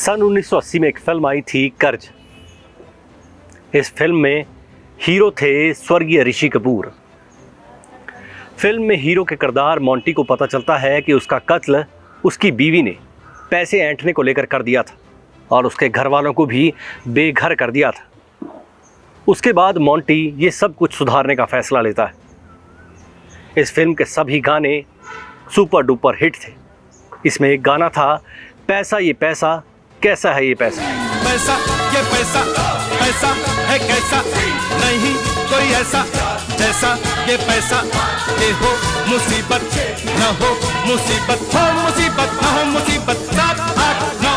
सन 1980 में एक फिल्म आई थी कर्ज। इस फिल्म में हीरो थे स्वर्गीय ऋषि कपूर। फिल्म में हीरो के किरदार मोंटी को पता चलता है कि उसका कत्ल उसकी बीवी ने पैसे ऐंठने को लेकर कर दिया था और उसके घर वालों को भी बेघर कर दिया था। उसके बाद मोंटी ये सब कुछ सुधारने का फैसला लेता है। इस फिल्म के सभी गाने सुपर डुपर हिट थे। इसमें एक गाना था, पैसा ये पैसा कैसा है ये पैसा। पैसा ये पैसा, पैसा है कैसा, नहीं कोई ऐसा जैसा ये पैसा। ये हो मुसीबत न हो मुसीबत, हो मुसीबत न हो मुसीबत। 7 8 9।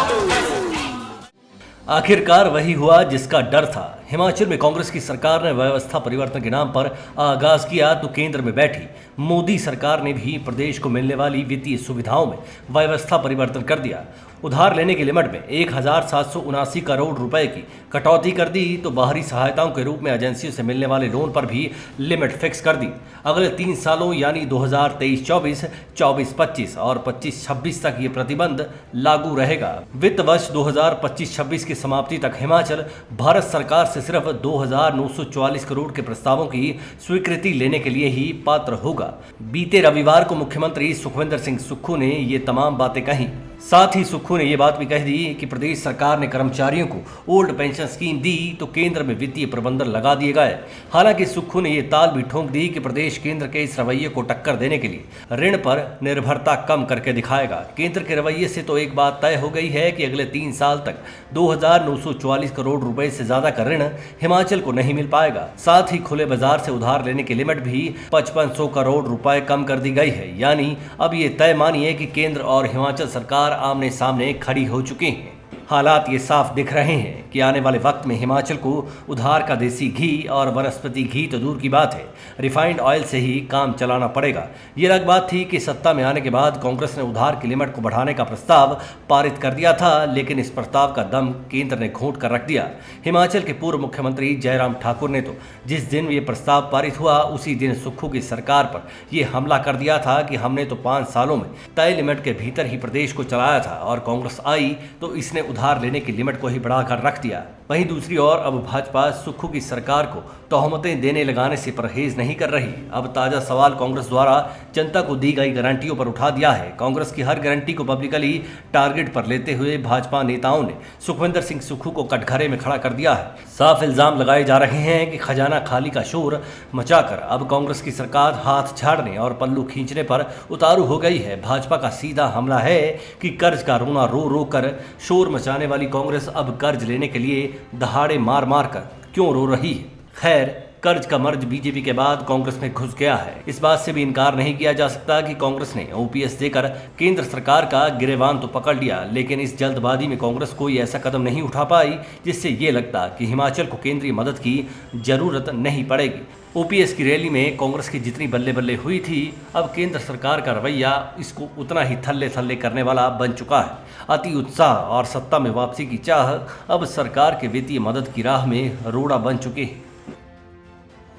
आखिरकार वही हुआ जिसका डर था। हिमाचल में कांग्रेस की सरकार ने व्यवस्था परिवर्तन के नाम पर आगाज किया तो केंद्र में बैठी मोदी सरकार ने भी प्रदेश को मिलने वाली वित्तीय सुविधाओं में व्यवस्था परिवर्तन कर दिया। उधार लेने की लिमिट में 1779 करोड़ रुपए की कटौती कर दी तो बाहरी सहायताओं के रूप में एजेंसियों से मिलने वाले लोन पर भी लिमिट फिक्स कर दी। अगले 3 सालों यानी 2023-24, 24-25 और 25-26 तक ये प्रतिबंध लागू रहेगा। वित्त वर्ष 2025-26 की समाप्ति तक हिमाचल भारत सरकार से सिर्फ 2,944 करोड़ के प्रस्तावों की स्वीकृति लेने के लिए ही पात्र होगा। बीते रविवार को मुख्यमंत्री सुखविंदर सिंह सुक्खू ने ये तमाम बातें कही। साथ ही सुक्खू ने यह बात भी कह दी कि प्रदेश सरकार ने कर्मचारियों को ओल्ड पेंशन स्कीम दी तो केंद्र में वित्तीय प्रबंधन लगा दिए गए। हालांकि सुक्खू ने यह ताल भी ठोंक दी कि प्रदेश केंद्र के इस रवैये को टक्कर देने के लिए ऋण पर निर्भरता कम करके दिखाएगा। केंद्र के रवैये से तो एक बात तय हो गई है कि अगले 3 साल तक 2,944 करोड़ रुपए से ज्यादा का ऋण हिमाचल को नहीं मिल पाएगा। साथ ही खुले बाजार से उधार लेने की लिमिट भी 5500 करोड़ रुपए कम कर दी गई है। यानी अब ये तय मानिए कि केंद्र और हिमाचल सरकार आमने सामने खड़ी हो चुके हैं। हालात ये साफ दिख रहे हैं कि आने वाले वक्त में हिमाचल को उधार का देसी घी और वनस्पति घी तो दूर की बात है, रिफाइंड ऑयल से ही काम चलाना पड़ेगा। ये अलग बात थी कि सत्ता में आने के बाद कांग्रेस ने उधार की लिमिट को बढ़ाने का प्रस्ताव पारित कर दिया था, लेकिन इस प्रस्ताव का दम केंद्र ने घोंट कर रख दिया। हिमाचल के पूर्व मुख्यमंत्री जयराम ठाकुर ने तो जिस दिन ये प्रस्ताव पारित हुआ उसी दिन सुक्खू की सरकार पर यह हमला कर दिया था कि हमने तो 5 सालों में तय लिमिट के भीतर ही प्रदेश को चलाया था और कांग्रेस आई तो इसने उधार लेने की लिमिट को ही बढ़ाकर रख दिया। वहीं दूसरी ओर अब भाजपा सुक्खू की सरकार को तोहमतें देने लगाने से परहेज नहीं कर रही। अब ताजा सवाल कांग्रेस द्वारा जनता को दी गई गारंटियों पर उठा दिया है। कांग्रेस की हर गारंटी को पब्लिकली टारगेट पर लेते हुए भाजपा नेताओं ने सुखविंदर सिंह सुक्खू को कटघरे में खड़ा कर दिया है। साफ इल्जाम लगाए जा रहे हैं कि खजाना खाली का शोर मचाकर अब कांग्रेस की सरकार हाथ झाड़ने और पल्लू खींचने पर उतारू हो गई है। भाजपा का सीधा हमला है कि कर्ज का रोना रो रो कर शोर मचाने वाली कांग्रेस अब कर्ज लेने के लिए दहाड़े मार मार कर क्यों रो रही है। खैर, कर्ज का मर्ज बीजेपी के बाद कांग्रेस में घुस गया है। इस बात से भी इनकार नहीं किया जा सकता कि कांग्रेस ने ओपीएस देकर केंद्र सरकार का गिरेबान तो पकड़ लिया, लेकिन इस जल्दबाजी में कांग्रेस कोई ऐसा कदम नहीं उठा पाई जिससे ये लगता कि हिमाचल को केंद्रीय मदद की जरूरत नहीं पड़ेगी। ओपीएस की रैली में कांग्रेस की जितनी बल्ले बल्ले हुई थी, अब केंद्र सरकार का रवैया इसको उतना ही थल्ले थल्ले करने वाला बन चुका है। अति उत्साह और सत्ता में वापसी की चाह अब सरकार के वित्तीय मदद की राह में रोड़ा बन चुके हैं।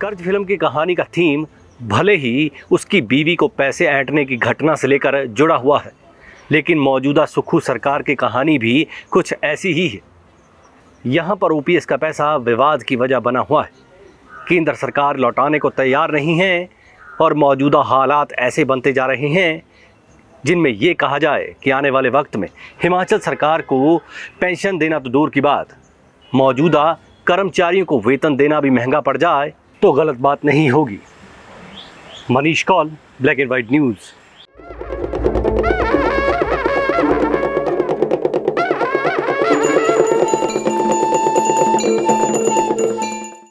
कर्ज फिल्म की कहानी का थीम भले ही उसकी बीवी को पैसे ऐंठने की घटना से लेकर जुड़ा हुआ है, लेकिन मौजूदा सुक्खू सरकार की कहानी भी कुछ ऐसी ही है। यहाँ पर ओपीएस का पैसा विवाद की वजह बना हुआ है। केंद्र सरकार लौटाने को तैयार नहीं है और मौजूदा हालात ऐसे बनते जा रहे हैं जिनमें ये कहा जाए कि आने वाले वक्त में हिमाचल सरकार को पेंशन देना तो दूर की बात, मौजूदा कर्मचारियों को वेतन देना भी महंगा पड़ जाए तो गलत बात नहीं होगी। Manish Kaul, black and white news.